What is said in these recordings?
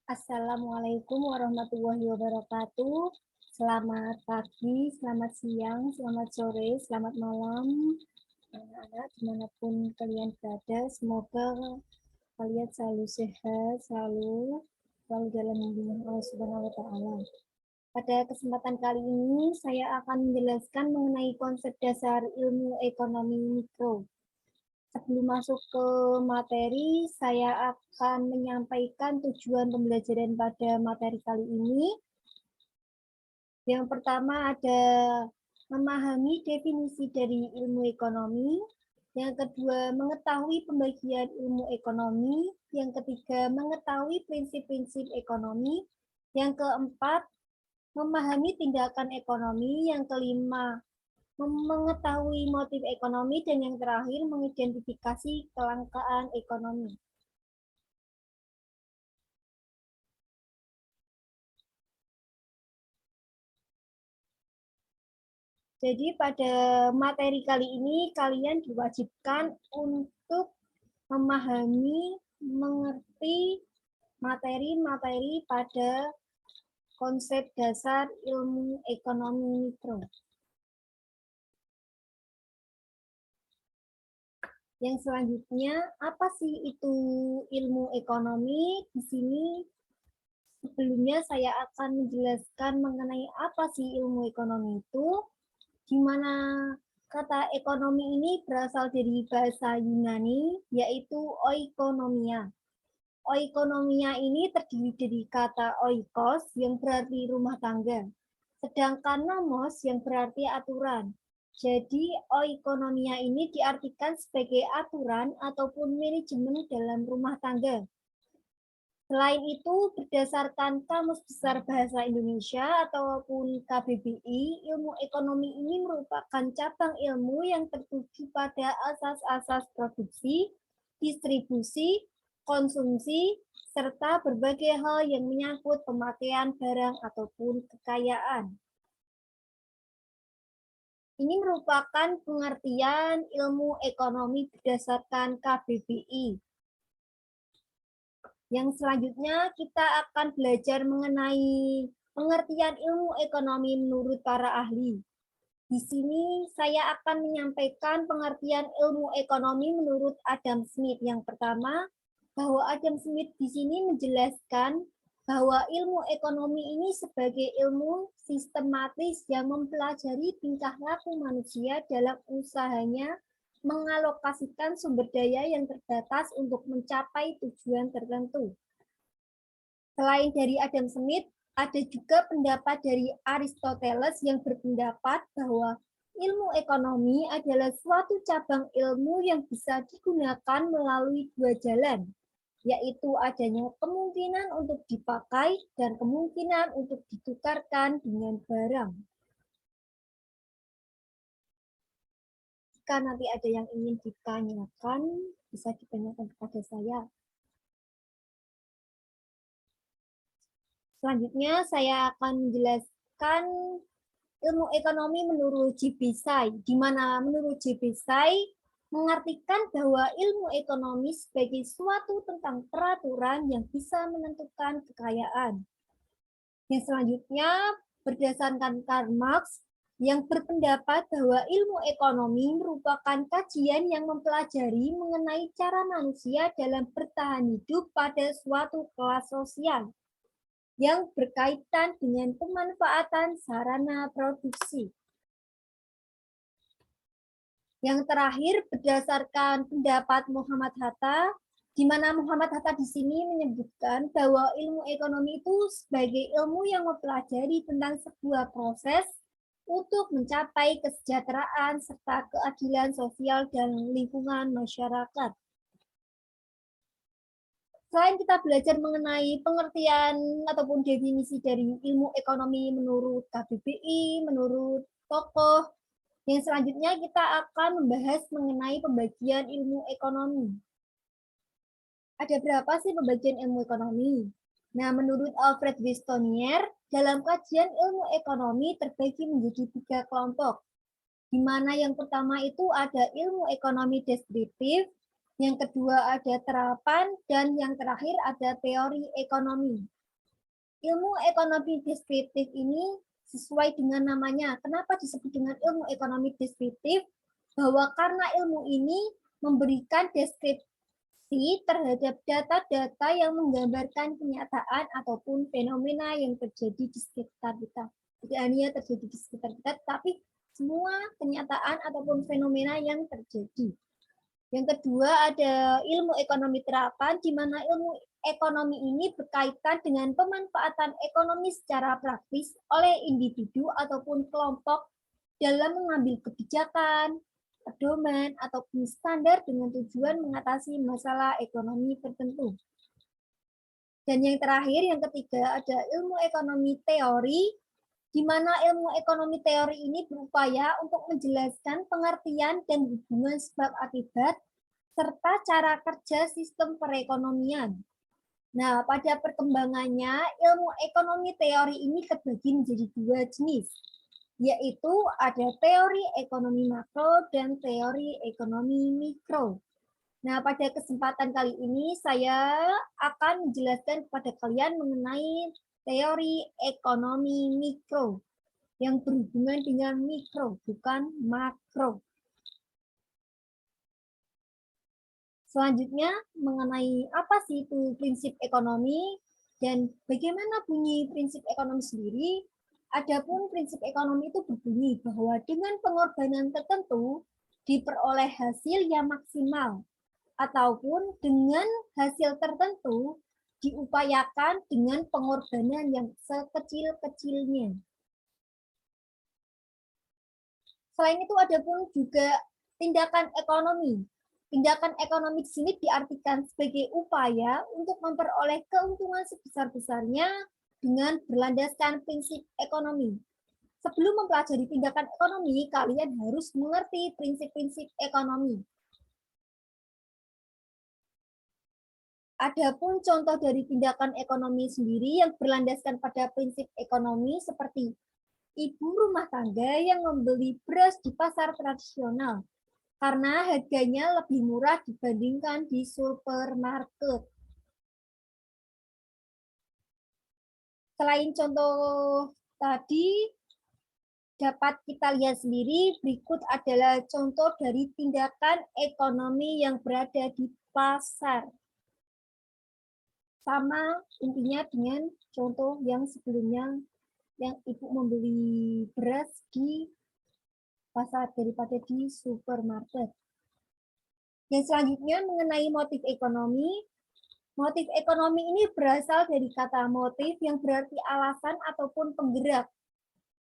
Assalamualaikum warahmatullahi wabarakatuh. Selamat pagi, selamat siang, selamat sore, selamat malam, anak-anak dimanapun kalian berada. Semoga kalian selalu sehat, selalu dalam bimbingan Allah Subhanahu Wa Taala. Pada kesempatan kali ini, saya akan menjelaskan mengenai konsep dasar ilmu ekonomi mikro. Sebelum masuk ke materi, saya akan menyampaikan tujuan pembelajaran pada materi kali ini. Yang pertama ada memahami definisi dari ilmu ekonomi. Yang kedua, mengetahui pembagian ilmu ekonomi. Yang ketiga, mengetahui prinsip-prinsip ekonomi. Yang keempat, memahami tindakan ekonomi. Yang kelima, mengetahui motif ekonomi, dan yang terakhir mengidentifikasi kelangkaan ekonomi. Jadi pada materi kali ini kalian diwajibkan untuk memahami, mengerti materi-materi pada konsep dasar ilmu ekonomi mikro. Yang selanjutnya, apa sih itu ilmu ekonomi? Di sini sebelumnya saya akan menjelaskan mengenai apa sih ilmu ekonomi itu, di mana kata ekonomi ini berasal dari bahasa Yunani, yaitu oikonomia. Oikonomia ini terdiri dari kata oikos yang berarti rumah tangga, sedangkan nomos yang berarti aturan. Jadi oikonomia ini diartikan sebagai aturan ataupun manajemen dalam rumah tangga. Selain itu, berdasarkan Kamus Besar Bahasa Indonesia ataupun KBBI, ilmu ekonomi ini merupakan cabang ilmu yang tertuju pada asas-asas produksi, distribusi, konsumsi, serta berbagai hal yang menyangkut pemakaian barang ataupun kekayaan. Ini merupakan pengertian ilmu ekonomi berdasarkan KBBI. Yang selanjutnya kita akan belajar mengenai pengertian ilmu ekonomi menurut para ahli. Di sini saya akan menyampaikan pengertian ilmu ekonomi menurut Adam Smith. Yang pertama, bahwa Adam Smith di sini menjelaskan bahwa ilmu ekonomi ini sebagai ilmu sistematis yang mempelajari tingkah laku manusia dalam usahanya mengalokasikan sumber daya yang terbatas untuk mencapai tujuan tertentu. Selain dari Adam Smith, ada juga pendapat dari Aristoteles yang berpendapat bahwa ilmu ekonomi adalah suatu cabang ilmu yang bisa digunakan melalui dua jalan, yaitu adanya kemungkinan untuk dipakai dan kemungkinan untuk ditukarkan dengan barang. Jika nanti ada yang ingin ditanyakan, bisa ditanyakan kepada saya. Selanjutnya saya akan menjelaskan ilmu ekonomi menurut J.B. Tsai, di mana menurut J.B. Tsai mengartikan bahwa ilmu ekonomi sebagai suatu tentang peraturan yang bisa menentukan kekayaan. Yang selanjutnya berdasarkan Karl Marx yang berpendapat bahwa ilmu ekonomi merupakan kajian yang mempelajari mengenai cara manusia dalam bertahan hidup pada suatu kelas sosial yang berkaitan dengan pemanfaatan sarana produksi. Yang terakhir, berdasarkan pendapat Muhammad Hatta, di mana Muhammad Hatta di sini menyebutkan bahwa ilmu ekonomi itu sebagai ilmu yang mempelajari tentang sebuah proses untuk mencapai kesejahteraan serta keadilan sosial dan lingkungan masyarakat. Selain kita belajar mengenai pengertian ataupun definisi dari ilmu ekonomi menurut KBBI, menurut tokoh, yang selanjutnya kita akan membahas mengenai pembagian ilmu ekonomi. Ada berapa sih pembagian ilmu ekonomi? Nah, menurut Alfred Wistonier, dalam kajian ilmu ekonomi terbagi menjadi 3 kelompok, di mana yang pertama itu ada ilmu ekonomi deskriptif, Yang kedua ada terapan, dan yang terakhir ada teori ekonomi. Ilmu ekonomi deskriptif ini sesuai dengan namanya. Kenapa disebut dengan ilmu ekonomi deskriptif? Bahwa karena ilmu ini memberikan deskripsi terhadap data-data yang menggambarkan kenyataan ataupun fenomena yang terjadi di sekitar kita. Tidak hanya terjadi di sekitar kita, tapi semua kenyataan ataupun fenomena yang terjadi. Yang kedua ada ilmu ekonomi terapan, di mana ilmu ekonomi ini berkaitan dengan pemanfaatan ekonomi secara praktis oleh individu ataupun kelompok dalam mengambil kebijakan, pedoman, ataupun standar dengan tujuan mengatasi masalah ekonomi tertentu. Dan yang terakhir, yang ketiga, ada ilmu ekonomi teori, di mana ilmu ekonomi teori ini berupaya untuk menjelaskan pengertian dan hubungan sebab akibat serta cara kerja sistem perekonomian. Nah, pada perkembangannya, ilmu ekonomi teori ini terbagi menjadi dua jenis, yaitu ada teori ekonomi makro dan teori ekonomi mikro. Nah, pada kesempatan kali ini saya akan menjelaskan kepada kalian mengenai teori ekonomi mikro yang berhubungan dengan mikro, bukan makro. Selanjutnya, mengenai apa sih itu prinsip ekonomi dan bagaimana bunyi prinsip ekonomi sendiri. Adapun prinsip ekonomi itu berbunyi bahwa dengan pengorbanan tertentu diperoleh hasil yang maksimal, ataupun dengan hasil tertentu diupayakan dengan pengorbanan yang sekecil-kecilnya. Selain itu ada pun juga tindakan ekonomi. Tindakan ekonomi di sini diartikan sebagai upaya untuk memperoleh keuntungan sebesar-besarnya dengan berlandaskan prinsip ekonomi. Sebelum mempelajari tindakan ekonomi, kalian harus mengerti prinsip-prinsip ekonomi. Adapun contoh dari tindakan ekonomi sendiri yang berlandaskan pada prinsip ekonomi seperti ibu rumah tangga yang membeli beras di pasar tradisional karena harganya lebih murah dibandingkan di supermarket. Selain contoh tadi, dapat kita lihat sendiri, berikut adalah contoh dari tindakan ekonomi yang berada di pasar. Sama intinya dengan contoh yang sebelumnya, yang ibu membeli beras di pasar daripada di supermarket. Yang selanjutnya mengenai motif ekonomi. Motif ekonomi ini berasal dari kata motif yang berarti alasan ataupun penggerak.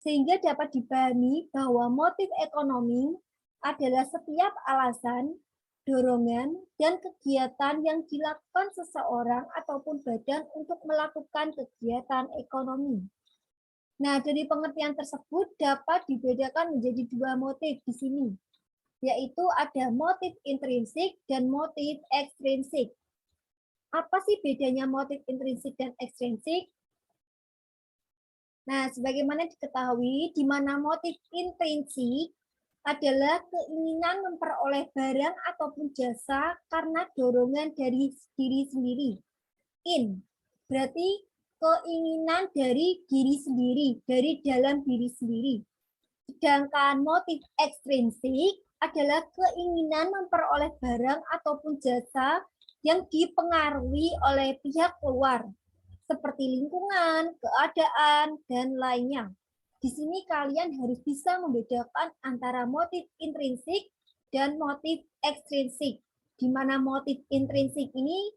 Sehingga dapat dipahami bahwa motif ekonomi adalah setiap alasan, dorongan, dan kegiatan yang dilakukan seseorang ataupun badan untuk melakukan kegiatan ekonomi. Nah, dari pengertian tersebut dapat dibedakan menjadi dua motif di sini, yaitu ada motif intrinsik dan motif ekstrinsik. Apa sih bedanya motif intrinsik dan ekstrinsik? Nah, sebagaimana diketahui, di mana motif intrinsik adalah keinginan memperoleh barang ataupun jasa karena dorongan dari diri sendiri. In, berarti keinginan dari diri sendiri, dari dalam diri sendiri. Sedangkan motif ekstrinsik adalah keinginan memperoleh barang ataupun jasa yang dipengaruhi oleh pihak luar, seperti lingkungan, keadaan, dan lainnya. Di sini kalian harus bisa membedakan antara motif intrinsik dan motif ekstrinsik, di mana motif intrinsik ini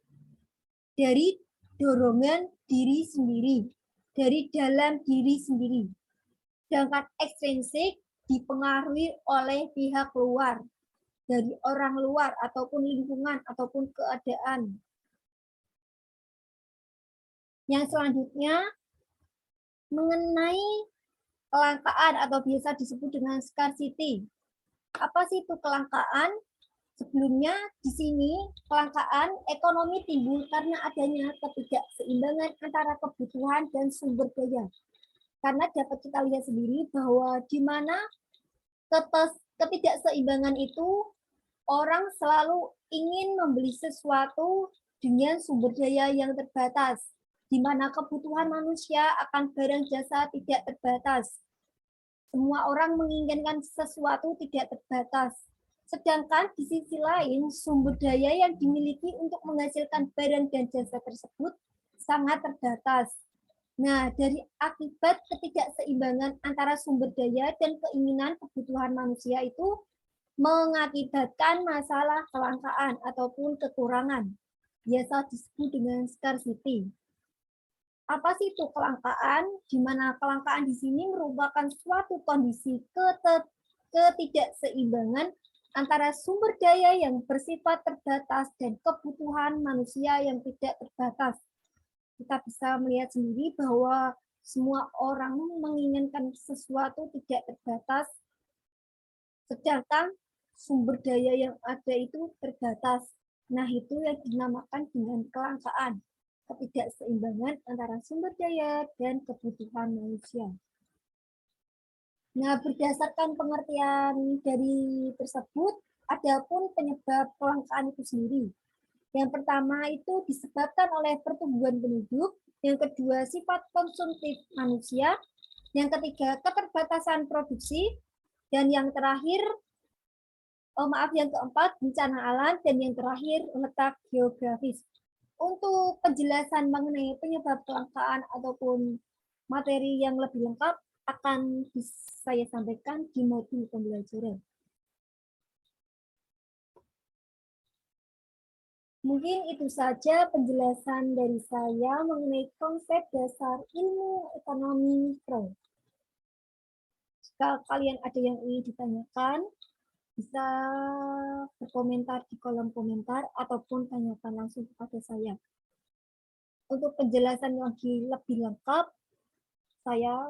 dari dorongan diri sendiri, dari dalam diri sendiri. Sedangkan ekstrinsik dipengaruhi oleh pihak luar, dari orang luar ataupun lingkungan ataupun keadaan. Yang selanjutnya mengenai kelangkaan atau biasa disebut dengan scarcity. Apa sih itu kelangkaan? Sebelumnya di sini kelangkaan ekonomi timbul karena adanya ketidakseimbangan antara kebutuhan dan sumber daya. Karena dapat kita lihat sendiri bahwa di mana ketidakseimbangan itu Orang selalu ingin membeli sesuatu dengan sumber daya yang terbatas, di mana kebutuhan manusia akan barang jasa tidak terbatas. Semua orang menginginkan sesuatu tidak terbatas. Sedangkan di sisi lain, sumber daya yang dimiliki untuk menghasilkan barang dan jasa tersebut sangat terbatas. Nah, dari akibat ketidakseimbangan antara sumber daya dan keinginan kebutuhan manusia itu mengakibatkan masalah kelangkaan ataupun kekurangan. Biasa disebut dengan scarcity. Apa sih itu kelangkaan? Di mana kelangkaan di sini merupakan suatu kondisi ketidakseimbangan antara sumber daya yang bersifat terbatas dan kebutuhan manusia yang tidak terbatas. Kita bisa melihat sendiri bahwa semua orang menginginkan sesuatu tidak terbatas, sedangkan sumber daya yang ada itu terbatas. Nah, itu yang dinamakan dengan kelangkaan, ketidakseimbangan antara sumber daya dan kebutuhan manusia. Nah, berdasarkan pengertian dari tersebut, adapun penyebab kelangkaan itu sendiri. Yang pertama itu disebabkan oleh pertumbuhan penduduk, yang kedua sifat konsumtif manusia, yang ketiga keterbatasan produksi, dan yang terakhir, yang keempat bencana alam, dan yang terakhir letak geografis. Untuk penjelasan mengenai penyebab kelangkaan ataupun materi yang lebih lengkap akan saya sampaikan di modul pembelajaran. Mungkin itu saja penjelasan dari saya mengenai konsep dasar ilmu ekonomi mikro. Jika kalian ada yang ingin ditanyakan, bisa berkomentar di kolom komentar ataupun tanyakan langsung kepada saya. Untuk penjelasan yang lebih lengkap, saya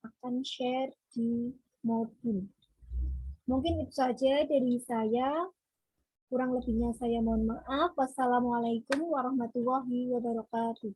akan share di modul. Mungkin itu saja dari saya. Kurang lebihnya saya mohon maaf. Wassalamualaikum warahmatullahi wabarakatuh.